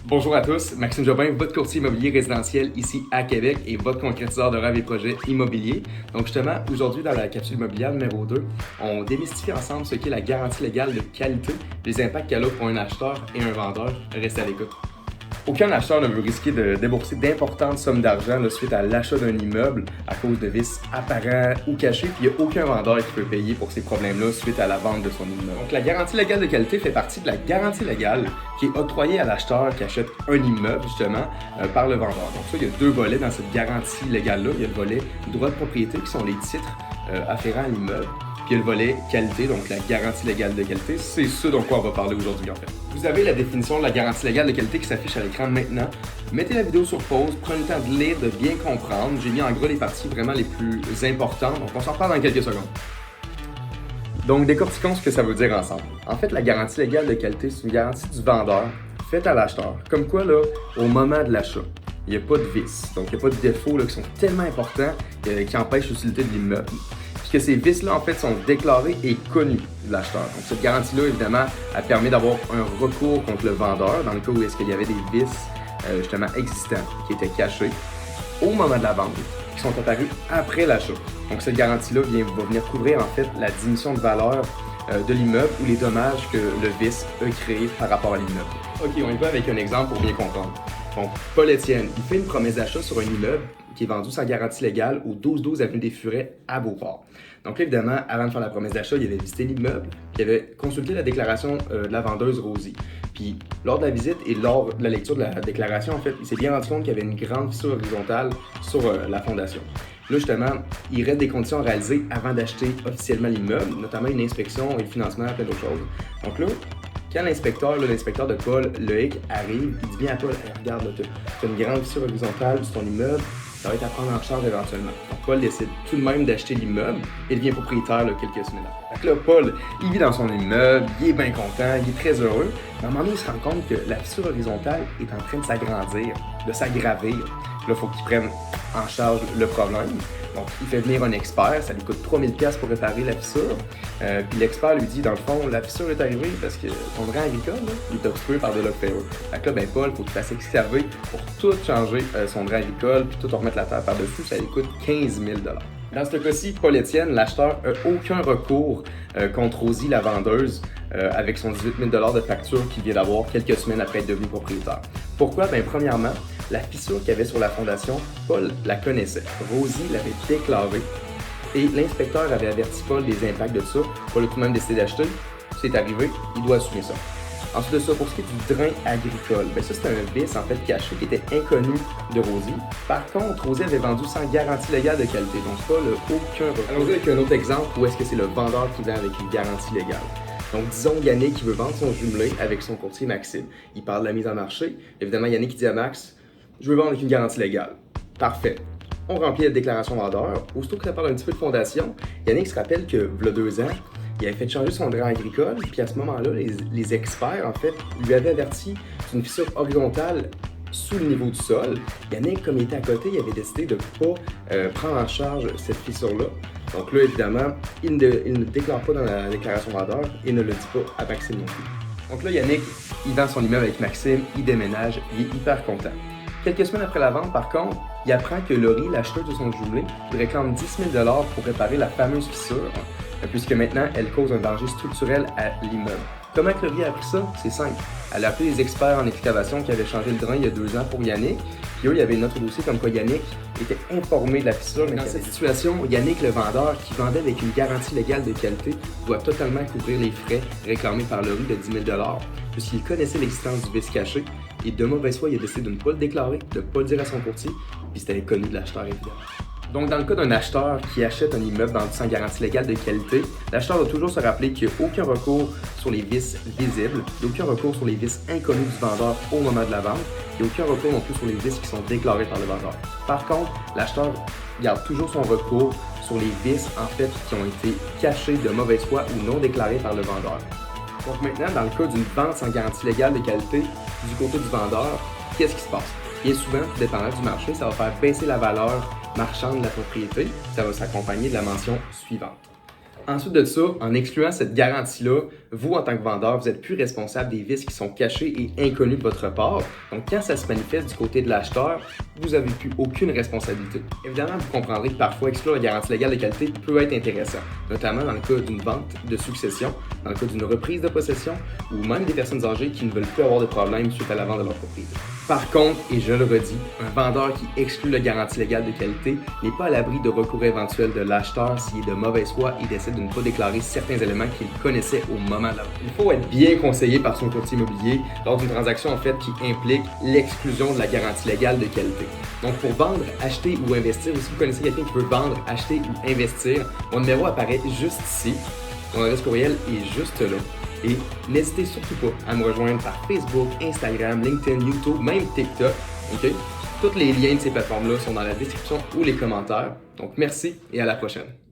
Bonjour à tous, Maxime Jobin, votre courtier immobilier résidentiel ici à Québec et votre concrétiseur de rêves et projets immobiliers. Donc justement, aujourd'hui dans la capsule immobilière numéro 2, on démystifie ensemble ce qu'est la garantie légale de qualité, les impacts qu'elle a pour un acheteur et un vendeur. Restez à l'écoute. Aucun acheteur ne veut risquer de débourser d'importantes sommes d'argent suite à l'achat d'un immeuble à cause de vices apparents ou cachés, puis il n'y a aucun vendeur qui peut payer pour ces problèmes-là suite à la vente de son immeuble. Donc la garantie légale de qualité fait partie de la garantie légale qui est octroyée à l'acheteur qui achète un immeuble justement par le vendeur. Donc ça, il y a deux volets dans cette garantie légale-là. Il y a le volet droit de propriété qui sont les titres afférents à l'immeuble. Puis il y a le volet qualité, donc la garantie légale de qualité, c'est ce dont on va parler aujourd'hui en fait. Vous avez la définition de la garantie légale de qualité qui s'affiche à l'écran maintenant. Mettez la vidéo sur pause, prenez le temps de lire, de bien comprendre. J'ai mis en gros les parties vraiment les plus importantes, donc on s'en reparle dans quelques secondes. Donc décortiquons ce que ça veut dire ensemble. En fait, la garantie légale de qualité, c'est une garantie du vendeur faite à l'acheteur. Comme quoi là, au moment de l'achat, il n'y a pas de vices, donc il n'y a pas de défauts là, qui sont tellement importants qui empêchent l'utilité de l'immeuble. Que ces vices-là, en fait, sont déclarés et connus de l'acheteur. Donc, cette garantie-là, évidemment, elle permet d'avoir un recours contre le vendeur dans le cas où est-ce qu'il y avait des vices, justement, existants, qui étaient cachés au moment de la vente, qui sont apparus après l'achat. Donc, cette garantie-là va venir couvrir, en fait, la diminution de valeur de l'immeuble ou les dommages que le vice a créés par rapport à l'immeuble. OK, on y va avec un exemple pour bien comprendre. Donc, Paul-Étienne, il fait une promesse d'achat sur un immeuble qui est vendu sans garantie légale au 1212 Avenue des Furets à Beauport. Donc là, évidemment, avant de faire la promesse d'achat, il avait visité l'immeuble, puis il avait consulté la déclaration de la vendeuse Rosie. Puis lors de la visite et lors de la lecture de la déclaration, en fait, il s'est bien rendu compte qu'il y avait une grande fissure horizontale sur la fondation. Là, justement, il reste des conditions à réaliser avant d'acheter officiellement l'immeuble, notamment une inspection et le financement, plein d'autres choses. Donc là, quand l'inspecteur de Paul Loïc arrive, il dit bien à Paul, hey, regarde, tu as une grande fissure horizontale sur ton immeuble, ça va être à prendre en charge éventuellement. Donc Paul décide tout de même d'acheter l'immeuble et devient propriétaire quelques semaines après. Donc là, Paul, il vit dans son immeuble, il est bien content, il est très heureux, mais à un moment donné, il se rend compte que la fissure horizontale est en train de s'agrandir, de s'aggravir. Là, il faut qu'il prenne en charge le problème. Donc, il fait venir un expert, ça lui coûte 3000$ pour réparer la fissure. Puis l'expert lui dit, dans le fond, la fissure est arrivée parce que ton drain agricole, là, il est obstrué par de l'eau ferreux. Fait que là, ben Paul, il faut qu'il fasse excaver pour tout changer son drain agricole, puis tout remettre la terre par-dessus, ça lui coûte 15 000$. Dans ce cas-ci, Paul-Étienne, l'acheteur, n'a aucun recours contre Rosie, la vendeuse, avec son 18 000$ de facture qu'il vient d'avoir quelques semaines après être devenu propriétaire. Pourquoi? Bien, premièrement, la fissure qu'il y avait sur la fondation, Paul la connaissait. Rosie l'avait déclarée et l'inspecteur avait averti Paul des impacts de ça. Paul a tout de même décidé d'acheter. C'est arrivé, il doit assumer ça. Ensuite de ça, pour ce qui est du drain agricole, bien ça c'est un vice en fait caché qui était inconnu de Rosie. Par contre, Rosie avait vendu sans garantie légale de qualité, donc Paul n'a aucun recours. Allons-y avec un autre exemple où est-ce que c'est le vendeur qui vend avec une garantie légale. Donc, disons Yannick qui veut vendre son jumelé avec son courtier Maxime. Il parle de la mise en marché. Évidemment, Yannick dit à Max, je veux vendre avec une garantie légale. Parfait. On remplit la déclaration vendeur. Aussitôt que ça parle un petit peu de fondation, Yannick se rappelle que, il y a 2 ans, il avait fait changer son drain agricole. Puis à ce moment-là, les experts, en fait, lui avaient averti d'une fissure horizontale sous le niveau du sol. Yannick, comme il était à côté, il avait décidé de ne pas prendre en charge cette fissure-là. Donc là, évidemment, il ne déclare pas dans la déclaration vendeur et ne le dit pas à Maxime non plus. Donc là, Yannick, il vend son immeuble avec Maxime, il déménage, il est hyper content. Quelques semaines après la vente, par contre, il apprend que Laurie, l'acheteuse de son jumelé, lui réclame 10 000$ pour réparer la fameuse fissure, puisque maintenant, elle cause un danger structurel à l'immeuble. Comment Laurie a appris ça? C'est simple. Elle a appelé les experts en excavation qui avaient changé le drain il y a 2 ans pour Yannick. Puis eux, il y avait une autre dossier comme quoi Yannick était informé de la fissure. Mais dans cette situation, Yannick, le vendeur, qui vendait avec une garantie légale de qualité, doit totalement couvrir les frais réclamés par Laurie de 10 000$, puisqu'il connaissait l'existence du vice caché. Et de mauvaise foi, il a décidé de ne pas le déclarer, de ne pas le dire à son courtier, puis c'était inconnu de l'acheteur évidemment. Donc, dans le cas d'un acheteur qui achète un immeuble vendu sans garantie légale de qualité, l'acheteur doit toujours se rappeler qu'il n'y a aucun recours sur les vices visibles, il n'y a aucun recours sur les vices inconnus du vendeur au moment de la vente, il n'y a aucun recours non plus sur les vices qui sont déclarés par le vendeur. Par contre, l'acheteur garde toujours son recours sur les vices en fait qui ont été cachés de mauvaise foi ou non déclarés par le vendeur. Donc maintenant, dans le cas d'une vente sans garantie légale de qualité du côté du vendeur, qu'est-ce qui se passe? Bien souvent, tout dépendant du marché, ça va faire baisser la valeur marchande de la propriété. Ça va s'accompagner de la mention suivante. Ensuite de ça, en excluant cette garantie-là vous, en tant que vendeur, vous n'êtes plus responsable des vices qui sont cachés et inconnus de votre part. Donc, quand ça se manifeste du côté de l'acheteur, vous n'avez plus aucune responsabilité. Évidemment, vous comprendrez que parfois exclure la garantie légale de qualité peut être intéressant, notamment dans le cas d'une vente de succession, dans le cas d'une reprise de possession ou même des personnes âgées qui ne veulent plus avoir de problème suite à la vente de leur propriété. Par contre, et je le redis, un vendeur qui exclut la garantie légale de qualité n'est pas à l'abri de recours éventuel de l'acheteur s'il est de mauvaise foi et décide de ne pas déclarer certains éléments qu'il connaissait au moment de la vente. Il faut être bien conseillé par son courtier immobilier lors d'une transaction en fait qui implique l'exclusion de la garantie légale de qualité. Donc pour vendre, acheter ou investir, ou si vous connaissez quelqu'un qui veut vendre, acheter ou investir, mon numéro apparaît juste ici. Mon adresse courriel est juste là. Et n'hésitez surtout pas à me rejoindre par Facebook, Instagram, LinkedIn, YouTube, même TikTok. Okay? Tous les liens de ces plateformes-là sont dans la description ou les commentaires. Donc merci et à la prochaine.